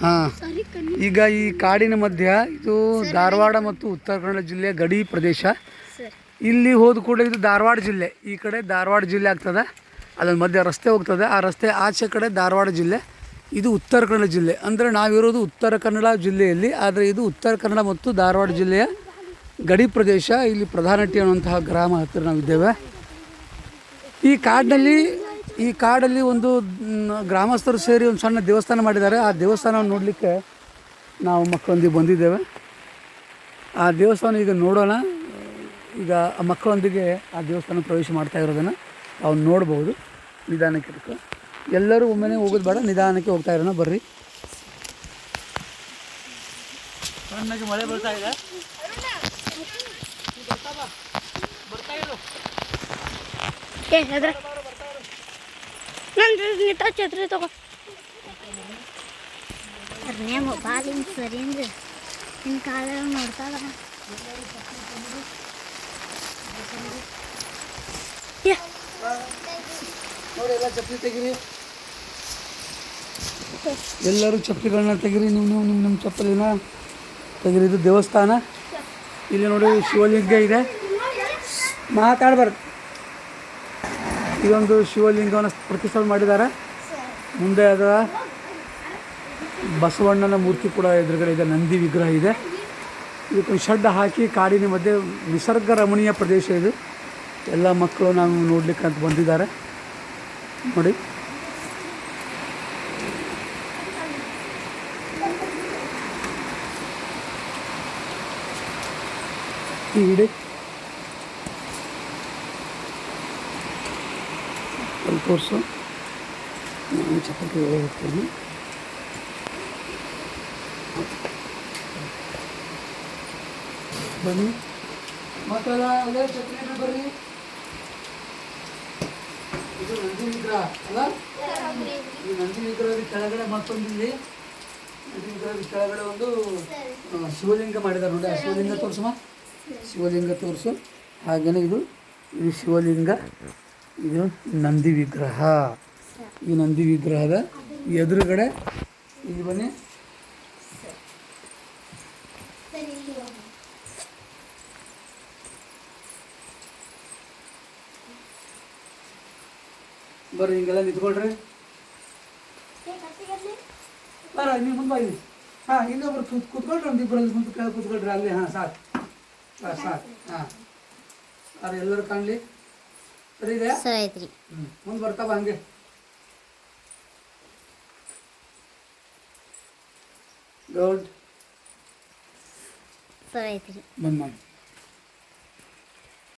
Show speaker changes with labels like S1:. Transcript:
S1: ಹಾಂ, ಈಗ ಈ ಕಾಡಿನ ಮಧ್ಯ ಇದು ಧಾರವಾಡ ಮತ್ತು ಉತ್ತರ ಕನ್ನಡ ಜಿಲ್ಲೆಯ ಗಡಿ ಪ್ರದೇಶ. ಇಲ್ಲಿ ಹೋದ ಕೂಡ ಇದು ಧಾರವಾಡ ಜಿಲ್ಲೆ, ಈ ಕಡೆ ಧಾರವಾಡ ಜಿಲ್ಲೆ ಆಗ್ತದೆ. ಅಲ್ಲೊಂದು ಮಧ್ಯ ರಸ್ತೆ ಹೋಗ್ತದೆ, ಆ ರಸ್ತೆ ಆಚೆ ಕಡೆ ಧಾರವಾಡ ಜಿಲ್ಲೆ, ಇದು ಉತ್ತರ ಕನ್ನಡ ಜಿಲ್ಲೆ. ಅಂದರೆ ನಾವಿರೋದು ಉತ್ತರ ಕನ್ನಡ ಜಿಲ್ಲೆಯಲ್ಲಿ, ಆದರೆ ಇದು ಉತ್ತರ ಕನ್ನಡ ಮತ್ತು ಧಾರವಾಡ ಜಿಲ್ಲೆಯ ಗಡಿ ಪ್ರದೇಶ. ಇಲ್ಲಿ ಪ್ರಧಾನಟ್ಟಿ ಅನ್ನುವಂತಹ ಗ್ರಾಮ ಹತ್ತಿರ ನಾವಿದ್ದೇವೆ. ಈ ಕಾಡಲ್ಲಿ ಒಂದು ಗ್ರಾಮಸ್ಥರು ಸೇರಿ ಒಂದು ಸಣ್ಣ ದೇವಸ್ಥಾನ ಮಾಡಿದ್ದಾರೆ. ಆ ದೇವಸ್ಥಾನವನ್ನು ನೋಡಲಿಕ್ಕೆ ನಾವು ಮಕ್ಕಳೊಂದಿಗೆ ಬಂದಿದ್ದೇವೆ. ಆ ದೇವಸ್ಥಾನ ಈಗ ನೋಡೋಣ. ಈಗ ಆ ಮಕ್ಕಳೊಂದಿಗೆ ಆ ದೇವಸ್ಥಾನ ಪ್ರವೇಶ ಮಾಡ್ತಾ ಇರೋದನ್ನು ಅವ್ನು ನೋಡ್ಬೋದು. ನಿಧಾನಕ್ಕೆ ಇರ್ಕೊ, ಎಲ್ಲರೂ ಒಮ್ಮೆನೇ ಹೋಗೋದು ಬೇಡ, ನಿಧಾನಕ್ಕೆ ಹೋಗ್ತಾ ಇರೋಣ. ಬರ್ರಿ. ಸಣ್ಣಗೆ ಮಳೆ ಬರ್ತಾ ಇದೆ.
S2: ಛತ್ರಿ ತಗೋ ಮೊಬೈಲ್ ಹಿಂಗೆ ಸರಿ ಅಂದ್ರೆ ನಿನ್ನ ಕಾಲ ನೋಡ್ತಾಳ.
S1: ನೋಡಿ, ಎಲ್ಲ ಚಪ್ಪಲಿ ತೆಗೀರಿ, ಎಲ್ಲರೂ ಚಪ್ಪಲಿಗಳನ್ನ ತೆಗೀರಿ. ನಿಮ್ಮ ಚಪ್ಪಲಿನ ತೆಗೀರಿ. ಇದು ದೇವಸ್ಥಾನ. ಇಲ್ಲಿ ನೋಡಿ ಶಿವಲಿಂಗ ಇದೆ. ಮಾತಾಡಬಾರ್ದು. ಇದೊಂದು ಶಿವಲಿಂಗವನ್ನು ಪ್ರತಿಷ್ಠಾಪನೆ ಮಾಡಿದ್ದಾರೆ. ಮುಂದೆ ಅದರ ಬಸವಣ್ಣನ ಮೂರ್ತಿ ಕೂಡ ಎದುರುಗಡೆ ಇದೆ. ನಂದಿ ವಿಗ್ರಹ ಇದೆ. ಇದಕ್ಕೊಂದು ಶೆಡ್ ಹಾಕಿ ಕಾಡಿನ ಮಧ್ಯೆ ನಿಸರ್ಗ ರಮಣೀಯ ಪ್ರದೇಶ ಇದು. ಎಲ್ಲ ಮಕ್ಕಳು ನಾವು ನೋಡ್ಲಿಕ್ಕೆ ಅಂತ ಬಂದಿದ್ದಾರೆ. ನೋಡಿ, ಈ ವಿಡಿಯೋ ಅಲ್ಲಿ ತೋರಿಸು. ನಾನು ಚಪ್ಪಲಿ ಹೋಗ್ತೀನಿ. ಬನ್ನಿ ಮಕ್ಕಳ, ಅಲ್ಲೇ ಚಪ್ಪಲಿ ಬರ್ರಿ. ಇದು ನಂದಿ ವಿಗ್ರಹ ಅಲ್ಲ? ಈ ನಂದಿ ವಿಗ್ರಹದ ಕೆಳಗಡೆ ಮತ್ತೊಂದು, ಇಲ್ಲಿ ನಂದಿ ವಿಗ್ರಹದ ಕೆಳಗಡೆ ಒಂದು ಶಿವಲಿಂಗ ಮಾಡಿದ್ದಾರೆ ನೋಡಿ. ಆ ಶಿವಲಿಂಗ ತೋರಿಸಮ್ಮ, ಶಿವಲಿಂಗ ತೋರಿಸು. ಹಾಗೆಯೇ ಇದು ಶಿವಲಿಂಗ, ಇದು ನಂದಿ ವಿಗ್ರಹ. ಈ ನಂದಿ ವಿಗ್ರಹದ ಎದುರುಗಡೆ ಇಲ್ಲಿ ಬನ್ನಿ. ಬರ್ರಿ, ಹಿಂಗೆಲ್ಲ ನಿಂತ್ಕೊಳ್ರಿ. ಬರ, ನೀವು ಮುಂದೆ ಬನ್ನಿ. ಹಾಂ, ಇನ್ನೊಬ್ರು ಕೂತ್ಕೊಳ್ರಿ. ಒಂದು ಇಬ್ಬರಲ್ಲಿ ಕೂತ್ಕೊಳ್ರಿ ಅಲ್ಲಿ. ಹಾಂ, ಸಾಕು ಸಾಕು. ಹಾಂ, ಅದು ಎಲ್ಲರೂ ಕಾಣಲಿ. ಸರಿ ಇದೆ. ಮುಂದೆ ಬರ್ತಾವ ಹಂಗೆ. ಗುಡ್. ಬಂದ್ ಮಾಡಿ.